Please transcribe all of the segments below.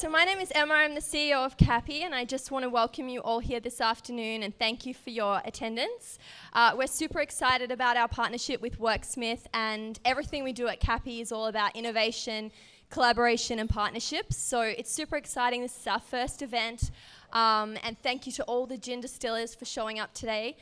So my name is Emma, I'm the CEO of CAPI, and I just want to welcome you all here this afternoon and thank you for your attendance. We're super excited about our partnership with Worksmith, and everything we do at CAPI is all about innovation, collaboration and partnerships. So it's super exciting. This is our first event, and thank you to all the gin distillers for showing up today.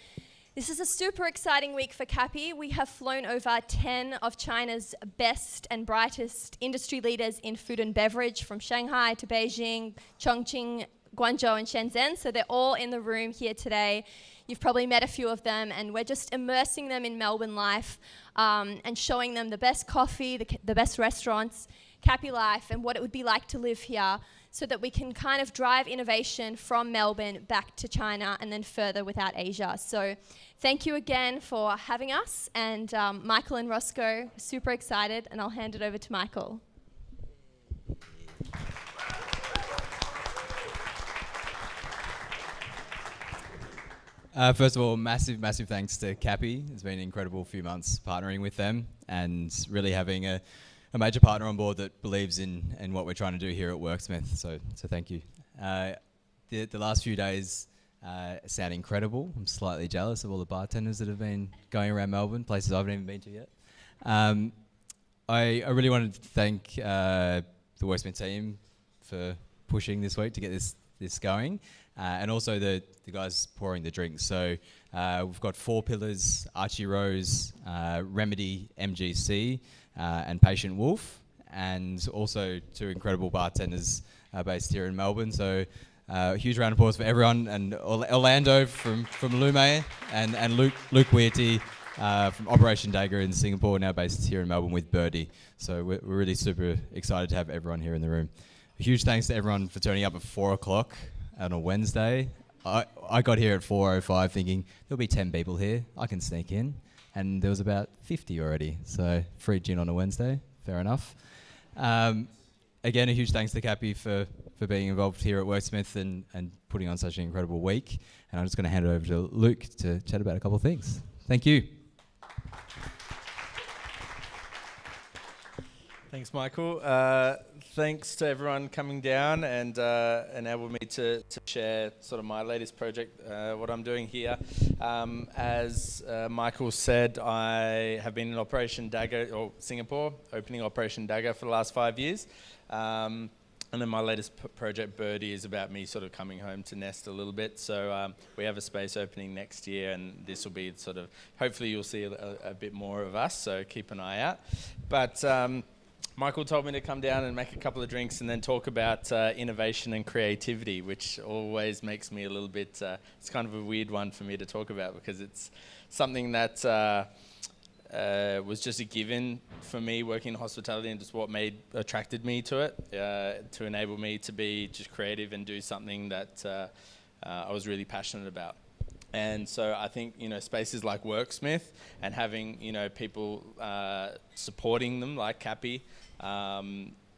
This is a super exciting week for CAPI. We have flown over 10 of China's best and brightest industry leaders in food and beverage, from Shanghai to Beijing, Chongqing, Guangzhou and Shenzhen. So they're all in the room here today. You've probably met a few of them, and we're just immersing them in Melbourne life and showing them the best coffee, the best restaurants, CAPI life, and what it would be like to live here, so that we can kind of drive innovation from Melbourne back to China and then further without Asia. So thank you again for having us. And Michael and Roscoe, super excited, and I'll hand it over to Michael. First of all, massive thanks to CAPI. It's been an incredible few months partnering with them and really having a major partner on board that believes in what we're trying to do here at Worksmith. So thank you. The last few days sound incredible. I'm slightly jealous of all the bartenders that have been going around Melbourne, places I haven't even been to yet. I really wanted to thank the Worksmith team for pushing this week to get this going, and also the guys pouring the drinks. So we've got 4 pillars: Archie Rose, Remedy MGC, and Patient Wolf, and also 2 incredible bartenders based here in Melbourne. So a huge round of applause for everyone, and Orlando from Lûmé, and Luke Whearty from Operation Dagger in Singapore, now based here in Melbourne with Whearty. So we're really super excited to have everyone here in the room. A huge thanks to everyone for turning up at 4 o'clock on a Wednesday. I got here at 4:05 thinking there'll be 10 people here, I can sneak in. And there was about 50 already, so free gin on a Wednesday, fair enough. Again, a huge thanks to CAPI for being involved here at Worksmith and putting on such an incredible week. And I'm just going to hand it over to Luke to chat about a couple of things. Thank you. Thanks, Michael. Thanks to everyone coming down and enabled me to share sort of my latest project, what I'm doing here. As Michael said, I have been in Operation Dagger, or Singapore, opening Operation Dagger for the last 5 years. And then my latest project, Whearty, is about me sort of coming home to nest a little bit. So we have a space opening next year, and this will be sort of, hopefully you'll see a bit more of us, so keep an eye out. But Michael told me to come down and make a couple of drinks and then talk about innovation and creativity, which always makes me a little bit, it's kind of a weird one for me to talk about, because it's something that was just a given for me working in hospitality, and just what attracted me to it, to enable me to be just creative and do something that I was really passionate about. And so I think, spaces like Worksmith and having, people supporting them like CAPI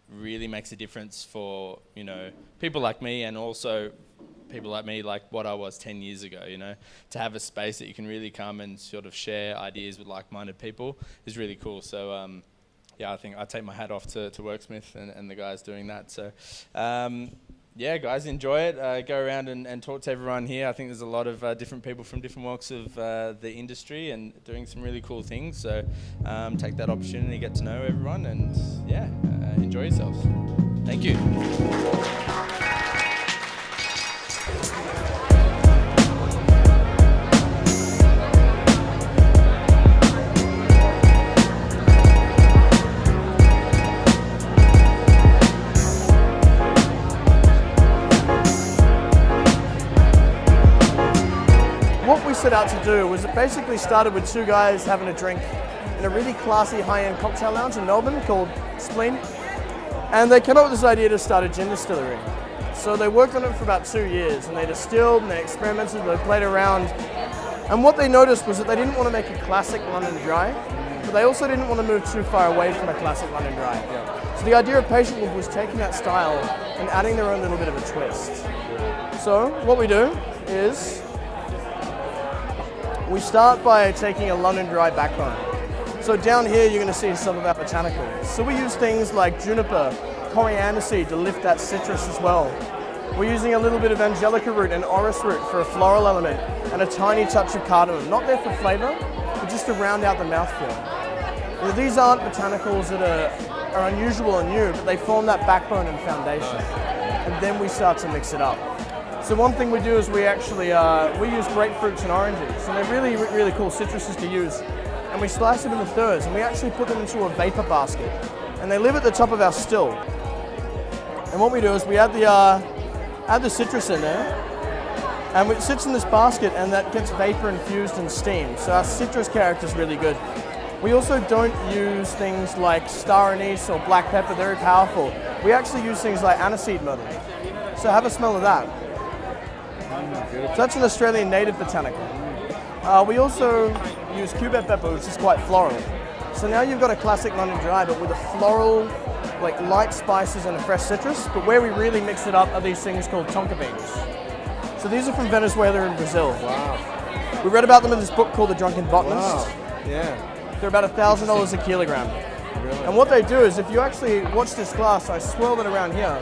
really makes a difference for, people like me, and also people like me, like what I was 10 years ago, to have a space that you can really come and sort of share ideas with like-minded people is really cool. So, I think I take my hat off to Worksmith and the guys doing that. So, yeah, guys, enjoy it. Go around and talk to everyone here. I think there's a lot of different people from different walks of the industry and doing some really cool things. So take that opportunity, get to know everyone, and enjoy yourselves. Thank you. What we set out to do was it basically started with 2 guys having a drink in a really classy high-end cocktail lounge in Melbourne called Spleen. And they came up with this idea to start a gin distillery. So they worked on it for about 2 years, and they distilled and they experimented, they played around. And what they noticed was that they didn't want to make a classic London Dry, but they also didn't want to move too far away from a classic London Dry. So the idea of Patient Wolf was taking that style and adding their own little bit of a twist. So what we do is we start by taking a London Dry backbone. So down here you're going to see some of our botanicals. So we use things like juniper, coriander seed to lift that citrus as well. We're using a little bit of angelica root and orris root for a floral element, and a tiny touch of cardamom. Not there for flavor, but just to round out the mouthfeel. Now, these aren't botanicals that are unusual and new, but they form that backbone and foundation. And then we start to mix it up. So one thing we do is we actually we use grapefruits and oranges, and they're really, really cool citruses to use. And we slice them into thirds, and we actually put them into a vapor basket. And they live at the top of our still. And what we do is we add the citrus in there, and it sits in this basket, and that gets vapor infused and steamed. So our citrus character is really good. We also don't use things like star anise or black pepper, they're very powerful. We actually use things like aniseed myrtle. So have a smell of that. So that's an Australian native botanical. We also use cubeb pepper, which is quite floral. So now you've got a classic London dry, but with a floral, like light spices and a fresh citrus. But where we really mix it up are these things called tonka beans. So these are from Venezuela and Brazil. Wow. We read about them in this book called The Drunken Botanist. Wow. Yeah. They're about $1,000 a kilogram. Really? And what they do is, if you actually watch this glass, I swirl it around here,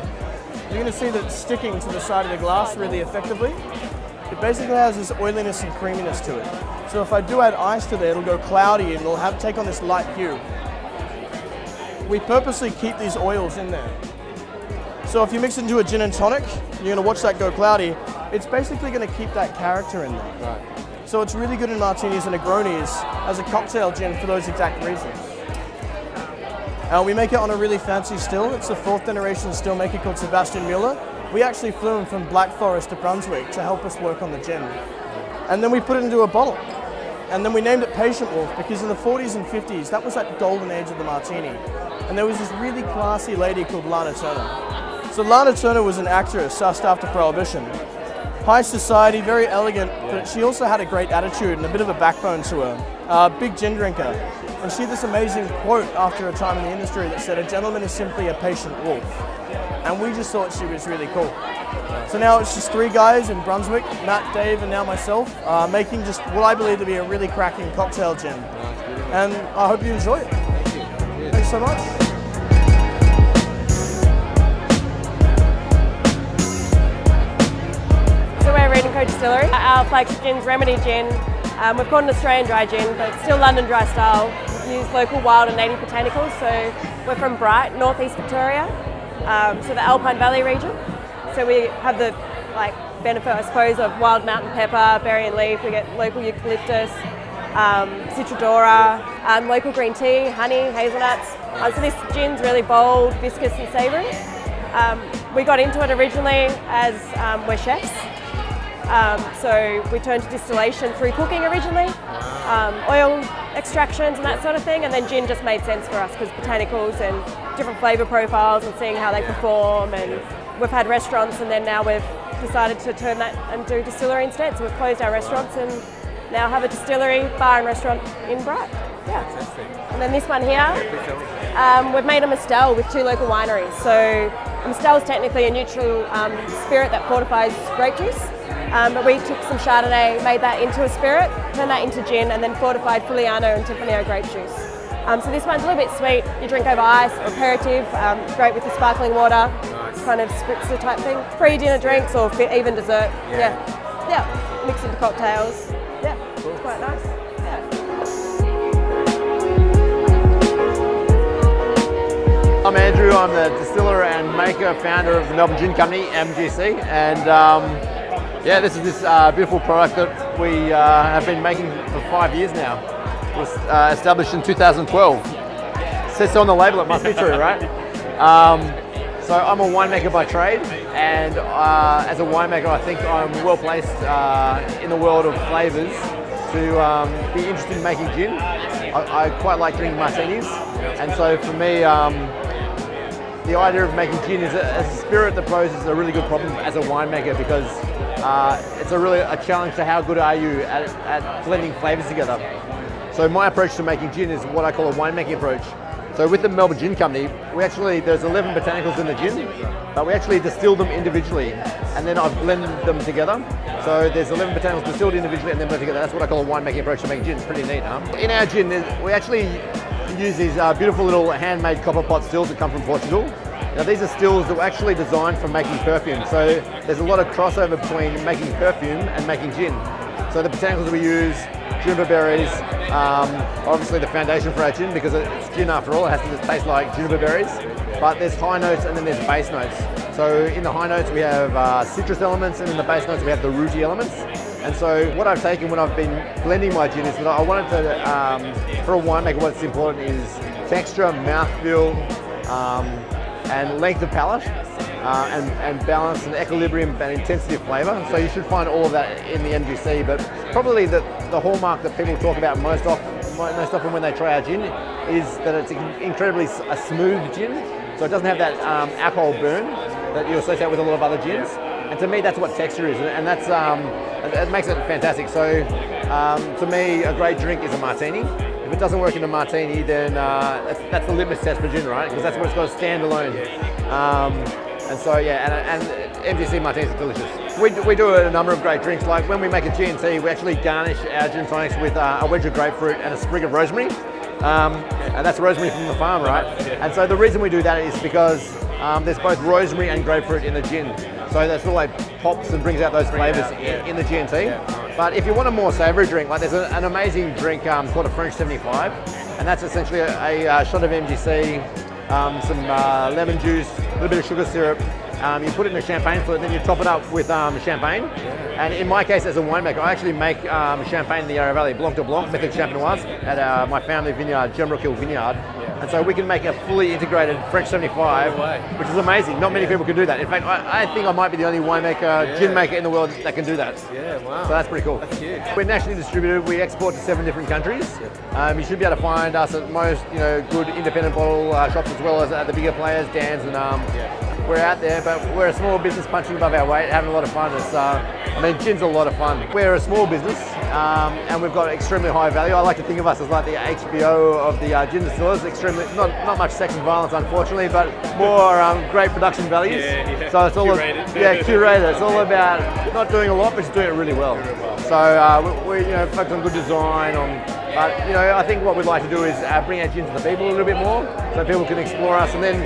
you're going to see that it's sticking to the side of the glass really effectively. It basically has this oiliness and creaminess to it. So if I do add ice to there, it'll go cloudy and it'll take on this light hue. We purposely keep these oils in there. So if you mix it into a gin and tonic, you're going to watch that go cloudy, it's basically going to keep that character in there. Right. So it's really good in martinis and Negronis as a cocktail gin for those exact reasons. We make it on a really fancy still. It's a 4th generation still maker called Sebastian Mueller. We actually flew him from Black Forest to Brunswick to help us work on the gin. And then we put it into a bottle. And then we named it Patient Wolf because in the 40s and 50s, that was that golden age of the martini. And there was this really classy lady called Lana Turner. So Lana Turner was an actress sussed after Prohibition. High society, very elegant, but she also had a great attitude and a bit of a backbone to her. Big gin drinker. And she had this amazing quote after a time in the industry that said, "A gentleman is simply a patient wolf." And we just thought she was really cool. So now it's just 3 guys in Brunswick, Matt, Dave, and now myself, making just what I believe to be a really cracking cocktail gin. And I hope you enjoy it. Thanks so much. So we're Reed & Co Distillery. Our flagship gin's Remedy Gin. We've got an Australian dry gin, but it's still London dry style. We use local wild and native botanicals. So we're from Bright, northeast Victoria, so the Alpine Valley region. So we have the benefit, I suppose, of wild mountain pepper, berry and leaf. We get local eucalyptus, citrodora, local green tea, honey, hazelnuts. So this gin's really bold, viscous and savoury. We got into it originally as we're chefs. So we turned to distillation through cooking originally, oil extractions and that sort of thing, and then gin just made sense for us because botanicals and different flavour profiles and seeing how they perform, and we've had restaurants and then now we've decided to turn that and do distillery instead. So we've closed our restaurants and now have a distillery, bar and restaurant in Bright. Yeah. Fantastic. And then this one here, we've made a Mistral with 2 local wineries. So Mistral is technically a neutral spirit that fortifies grape juice. But we took some Chardonnay, made that into a spirit, turned that into gin, and then fortified Fuliano and Tempranillo grape juice. So this one's a little bit sweet. You drink over ice or aperitif, great with the sparkling water, kind of spritzer type thing. Free dinner drinks or even dessert. Yeah. Mix into cocktails. Yeah, it's quite nice. Yeah. I'm Andrew, I'm the distiller and maker, founder of the Melbourne Gin Company, MGC, and this is this beautiful product that we have been making for 5 years now. It was established in 2012. It says so on the label, it must be true, right? So I'm a winemaker by trade, and as a winemaker I think I'm well placed in the world of flavours to be interested in making gin. I quite like drinking martinis, and so for me the idea of making gin is a spirit that poses a really good problem as a winemaker, because it's a challenge to how good are you at blending flavours together. So my approach to making gin is what I call a winemaking approach. So with the Melbourne Gin Company, there's 11 botanicals in the gin, but we actually distill them individually, and then I've blended them together. So there's 11 botanicals distilled individually and then blended together. That's what I call a winemaking approach to making gin. It's pretty neat, huh? In our gin, we actually use these beautiful little handmade copper pot stills that come from Portugal. Now these are stills that were actually designed for making perfume. So there's a lot of crossover between making perfume and making gin. So the botanicals we use, juniper berries, obviously the foundation for our gin, because it's gin after all, it has to taste like juniper berries. But there's high notes and then there's base notes. So in the high notes we have citrus elements, and in the base notes we have the rooty elements. And so what I've taken when I've been blending my gin is that I wanted to, for a winemaker, what's important is texture, mouthfeel, and length of palate, and balance and equilibrium and intensity of flavour. So you should find all of that in the MGC, but probably the hallmark that people talk about most often when they try our gin is that it's incredibly a smooth gin. So it doesn't have that alcohol burn that you associate with a lot of other gins. And to me, that's what texture is, and that's it makes it fantastic. So to me, a great drink is a martini. If it doesn't work in a martini, then that's the litmus test for gin, right? Because that's where it's got to stand alone. And so yeah, and MGC martinis are delicious. We do a number of great drinks. Like when we make a G&T, we actually garnish our gin tonics with a wedge of grapefruit and a sprig of rosemary. And that's rosemary from the farm, right? And so the reason we do that is because there's both rosemary and grapefruit in the gin. So that sort of like pops and brings out those flavours in the G&T. But if you want a more savoury drink, like there's an amazing drink called a French 75, and that's essentially a shot of MGC, some lemon juice, a little bit of sugar syrup. You put it in a champagne flute, then you top it up with champagne. And in my case, as a winemaker, I actually make champagne in the Yarra Valley, Blanc de Blanc, method champenoise, at my family vineyard, Gemrock Hill Vineyard. And so we can make a fully integrated French 75, which is amazing. Not many people can do that. In fact, I think I might be the only winemaker, gin maker in the world that can do that. Yeah, wow. So that's pretty cool. That's huge. We're nationally distributed. We export to 7 different countries. You should be able to find us at most, good independent bottle shops, as well as at the bigger players, Dan's, and we're out there. But we're a small business punching above our weight, having a lot of fun. It's, gin's a lot of fun. We're a small business, and we've got extremely high value. I like to think of us as like the HBO of the gin distillers. Extremely, not much sex and violence, unfortunately, but more great production values. So it's all curated. It's all about not doing a lot, but just doing it really well. So we focus on good design. But I think what we'd like to do is bring our gin to the people a little bit more, so people can explore us, and then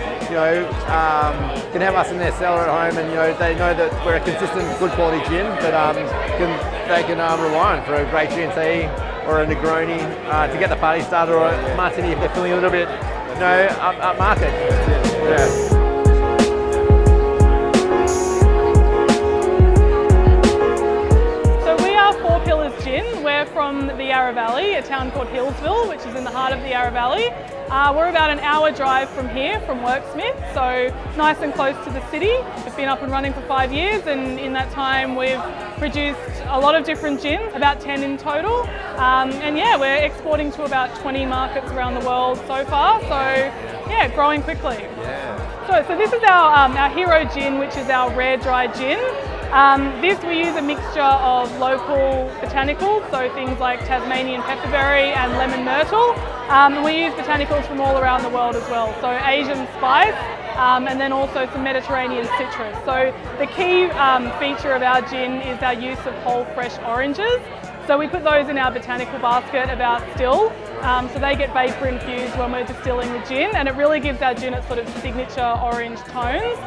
can have us in their cellar at home, and they know that we're a consistent, good quality gin that they can rely on for a great G&T or a Negroni to get the party started, or a martini if they're feeling a little bit up market. Yeah. Four Pillars Gin. We're from the Yarra Valley, a town called Hillsville, which is in the heart of the Yarra Valley. We're about an hour drive from here, from Worksmith, so nice and close to the city. We've been up and running for 5 years, and in that time we've produced a lot of different gins, about 10 in total. And yeah, we're exporting to about 20 markets around the world so far, so yeah, growing quickly. Yeah. So this is our hero gin, which is our rare dry gin. This we use a mixture of local botanicals, so things like Tasmanian pepperberry and lemon myrtle. We use botanicals from all around the world as well, so Asian spice, and then also some Mediterranean citrus. So the key feature of our gin is our use of whole fresh oranges. So we put those in our botanical basket about still, so they get vapor infused when we're distilling the gin, and it really gives our gin its sort of signature orange tones.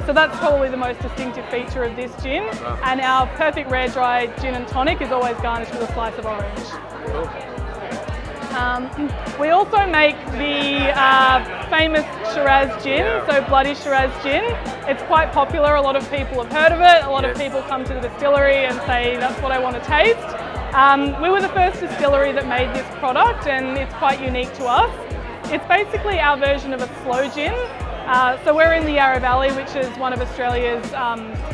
So that's probably the most distinctive feature of this gin. And our perfect rare dry gin and tonic is always garnished with a slice of orange. We also make the famous Shiraz gin, so bloody Shiraz gin. It's quite popular, a lot of people have heard of it, a lot of people come to the distillery and say that's what I want to taste. We were the first distillery that made this product, and it's quite unique to us. It's basically our version of a slow gin. So we're in the Yarra Valley, which is one of Australia's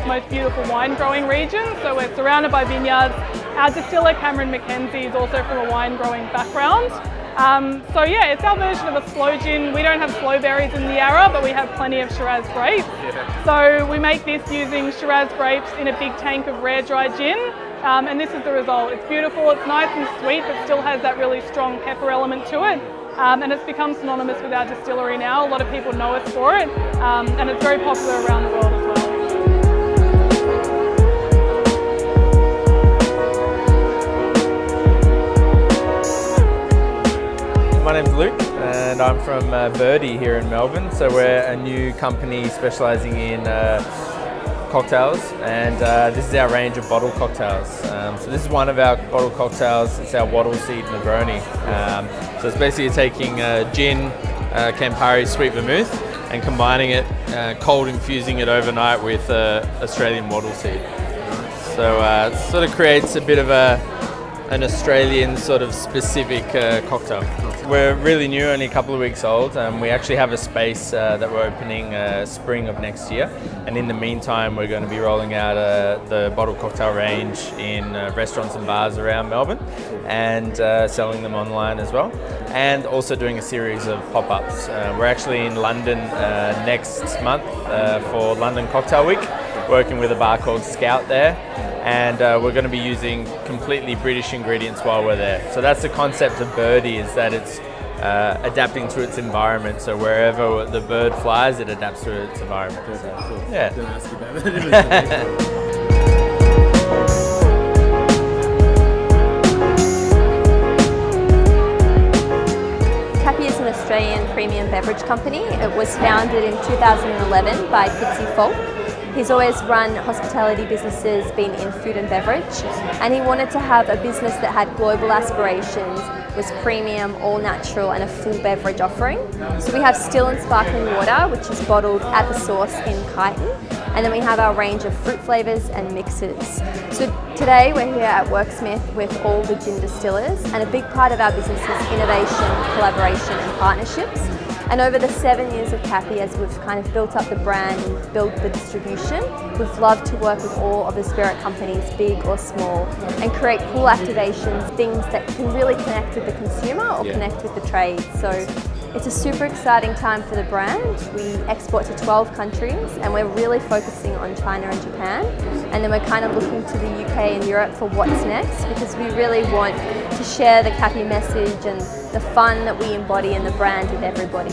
most beautiful wine growing regions. So we're surrounded by vineyards. Our distiller, Cameron McKenzie, is also from a wine growing background. So yeah, it's our version of a slow gin. We don't have slow berries in the Yarra, but we have plenty of Shiraz grapes. So we make this using Shiraz grapes in a big tank of rare dry gin. And this is the result. It's beautiful, it's nice and sweet, but still has that really strong pepper element to it. And it's become synonymous with our distillery now. A lot of people know us for it, and it's very popular around the world as well. My name's Luke. and I'm from Whearty here in Melbourne. So we're a new company specialising in cocktails, and this is our range of bottle cocktails. So this is one of our bottle cocktails. It's our Wattle Seed Negroni. So it's basically taking gin, Campari sweet vermouth, and combining it, cold infusing it overnight with Australian wattle seed. So it sort of creates a bit of an Australian sort of specific cocktail. We're really new, only a couple of weeks old. We actually have a space that we're opening spring of next year, and in the meantime we're going to be rolling out the bottle cocktail range in restaurants and bars around Melbourne, and selling them online as well, and also doing a series of pop-ups. We're actually in London next month for London Cocktail Week, working with a bar called Scout there, and we're going to be using completely British ingredients while we're there. So that's the concept of Whearty, is that it's adapting to its environment. So wherever the bird flies, it adapts to its environment. So, yeah. Don't ask you about that. CAPI is an Australian premium beverage company. It was founded in 2011 by Pitsy Folk. He's always run hospitality businesses, been in food and beverage, and he wanted to have a business that had global aspirations, was premium, all natural, and a full beverage offering. So we have still and sparkling water, which is bottled at the source in Kyneton, and then we have our range of fruit flavours and mixes. So today we're here at Worksmith with all the gin distillers, and a big part of our business is innovation, collaboration and partnerships. And over the 7 years of CAPI, as we've kind of built up the brand and built the distribution, we've loved to work with all of the spirit companies, big or small, and create cool activations, things that can really connect with the consumer or connect with the trade. So it's a super exciting time for the brand. We export to 12 countries, and we're really focusing on China and Japan. And then we're kind of looking to the UK and Europe for what's next, because we really want to share the CAPI message and the fun that we embody in the brand with everybody.